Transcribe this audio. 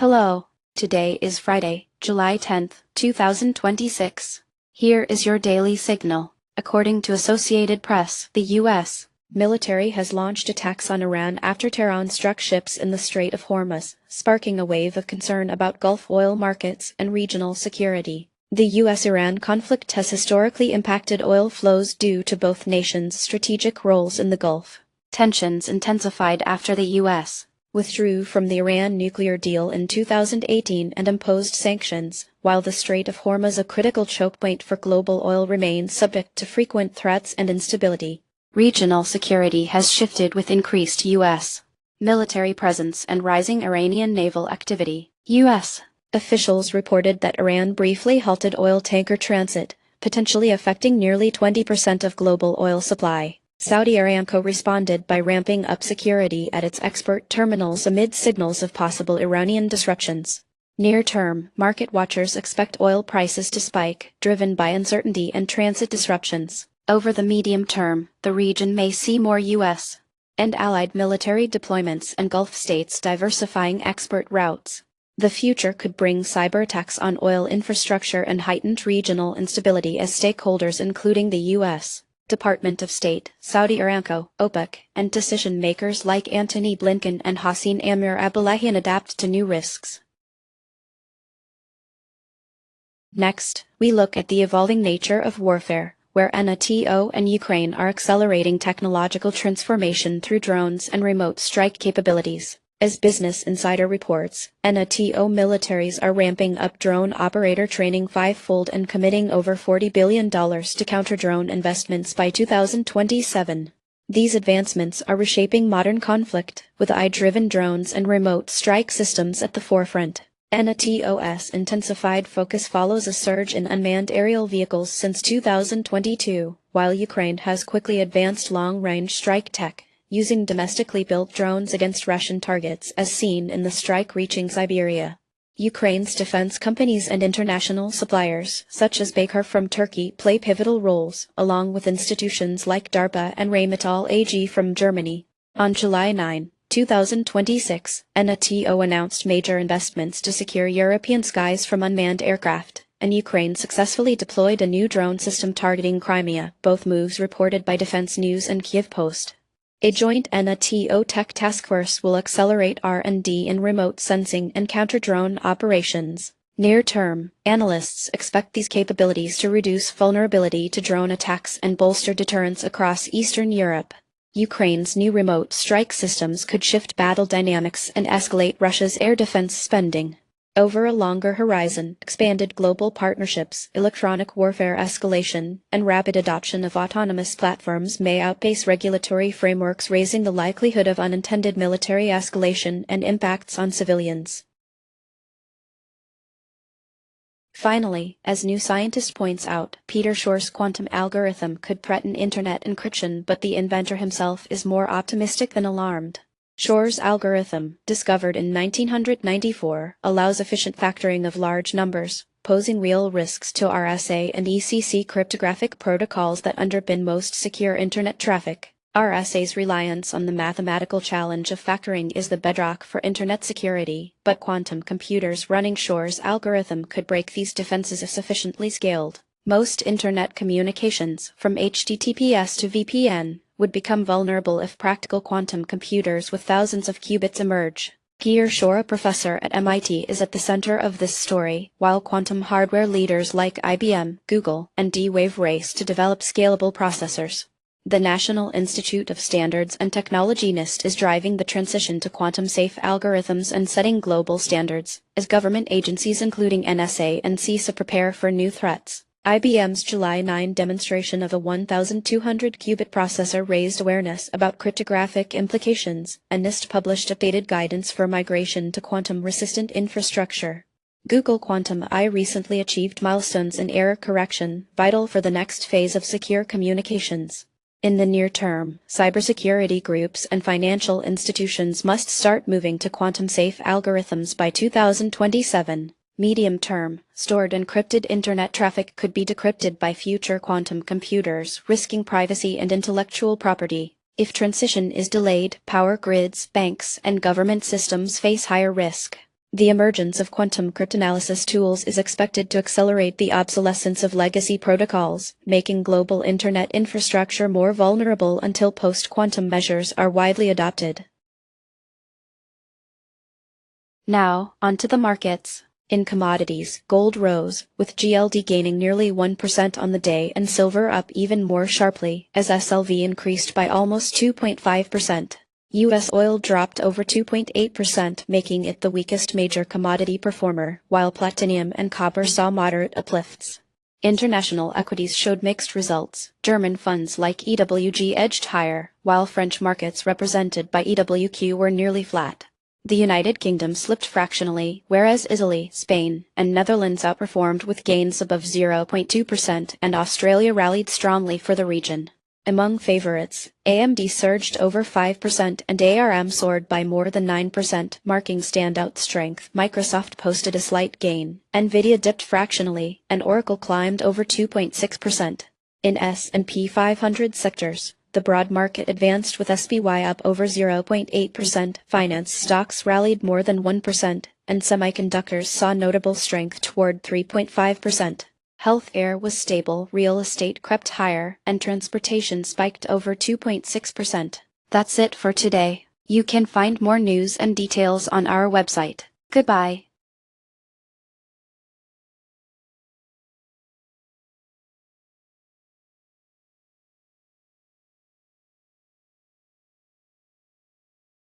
Hello, today is Friday, July 10th, 2026. Here is your daily signal. According to Associated Press, the U.S. military has launched attacks on Iran after Tehran struck ships in the Strait of Hormuz, sparking a wave of concern about Gulf oil markets and regional security. The U.S.-Iran conflict has historically impacted oil flows due to both nations' strategic roles in the Gulf. Tensions intensified after the U.S. withdrew from the Iran nuclear deal in 2018 and imposed sanctions, while the Strait of Hormuz, a critical choke point for global oil, remains subject to frequent threats and instability. Regional security has shifted with increased U.S. military presence and rising Iranian naval activity. U.S. officials reported that Iran briefly halted oil tanker transit, potentially affecting nearly 20% of global oil supply. Saudi Aramco responded by ramping up security at its export terminals amid signals of possible Iranian disruptions. Near-term, market watchers expect oil prices to spike, driven by uncertainty and transit disruptions. Over the medium term, the region may see more U.S. and allied military deployments and Gulf states diversifying export routes. The future could bring cyber attacks on oil infrastructure and heightened regional instability as stakeholders including the U.S. Department of State, Saudi Aramco, OPEC, and decision-makers like Antony Blinken and Hossein Amir-Abdollahian adapt to new risks. Next, we look at the evolving nature of warfare, where NATO and Ukraine are accelerating technological transformation through drones and remote strike capabilities. As Business Insider reports, NATO militaries are ramping up drone operator training fivefold and committing over $40 billion to counter drone investments by 2027. These advancements are reshaping modern conflict, with AI-driven drones and remote strike systems at the forefront. NATO's intensified focus follows a surge in unmanned aerial vehicles since 2022, while Ukraine has quickly advanced long-range strike tech, using domestically built drones against Russian targets as seen in the strike reaching Siberia. Ukraine's defense companies and international suppliers, such as Baykar from Turkey, play pivotal roles, along with institutions like DARPA and Rheinmetall AG from Germany. On July 9, 2026, NATO announced major investments to secure European skies from unmanned aircraft, and Ukraine successfully deployed a new drone system targeting Crimea, both moves reported by Defense News and Kyiv Post. A joint NATO tech task force will accelerate R&D in remote sensing and counter-drone operations. Near-term, analysts expect these capabilities to reduce vulnerability to drone attacks and bolster deterrence across Eastern Europe. Ukraine's new remote strike systems could shift battle dynamics and escalate Russia's air defense spending. Over a longer horizon, expanded global partnerships, electronic warfare escalation, and rapid adoption of autonomous platforms may outpace regulatory frameworks, raising the likelihood of unintended military escalation and impacts on civilians. Finally, as New Scientist points out, Peter Shor's quantum algorithm could threaten internet encryption, but the inventor himself is more optimistic than alarmed. Shor's algorithm, discovered in 1994, allows efficient factoring of large numbers, posing real risks to RSA and ECC cryptographic protocols that underpin most secure internet traffic. RSA's reliance on the mathematical challenge of factoring is the bedrock for internet security, but quantum computers running Shor's algorithm could break these defenses if sufficiently scaled. Most internet communications, from HTTPS to VPN, would become vulnerable if practical quantum computers with thousands of qubits emerge. Peter Shor, a professor at MIT, is at the center of this story, while quantum hardware leaders like IBM, Google, and D-Wave race to develop scalable processors. The National Institute of Standards and Technology NIST is driving the transition to quantum-safe algorithms and setting global standards, as government agencies including NSA and CISA prepare for new threats. IBM's July 9 demonstration of a 1,200-qubit processor raised awareness about cryptographic implications, and NIST published updated guidance for migration to quantum-resistant infrastructure. Google Quantum AI recently achieved milestones in error correction, vital for the next phase of secure communications. In the near term, cybersecurity groups and financial institutions must start moving to quantum-safe algorithms by 2027. Medium term, stored encrypted internet traffic could be decrypted by future quantum computers, risking privacy and intellectual property. If transition is delayed, power grids, banks, and government systems face higher risk. The emergence of quantum cryptanalysis tools is expected to accelerate the obsolescence of legacy protocols, making global internet infrastructure more vulnerable until post-quantum measures are widely adopted. Now, onto the markets. In commodities, gold rose, with GLD gaining nearly 1% on the day and silver up even more sharply, as SLV increased by almost 2.5%. U.S. oil dropped over 2.8%, making it the weakest major commodity performer, while platinum and copper saw moderate uplifts. International equities showed mixed results. German funds like EWG edged higher, while French markets represented by EWQ were nearly flat. The United Kingdom slipped fractionally, whereas Italy, Spain, and Netherlands outperformed with gains above 0.2%, and Australia rallied strongly for the region. Among favorites, AMD surged over 5% and ARM soared by more than 9%, marking standout strength. Microsoft posted a slight gain, Nvidia dipped fractionally, and Oracle climbed over 2.6%. In S&P 500 sectors, the broad market advanced with SPY up over 0.8%, finance stocks rallied more than 1%, and semiconductors saw notable strength toward 3.5%. Healthcare was stable, real estate crept higher, and transportation spiked over 2.6%. That's it for today. You can find more news and details on our website. Goodbye.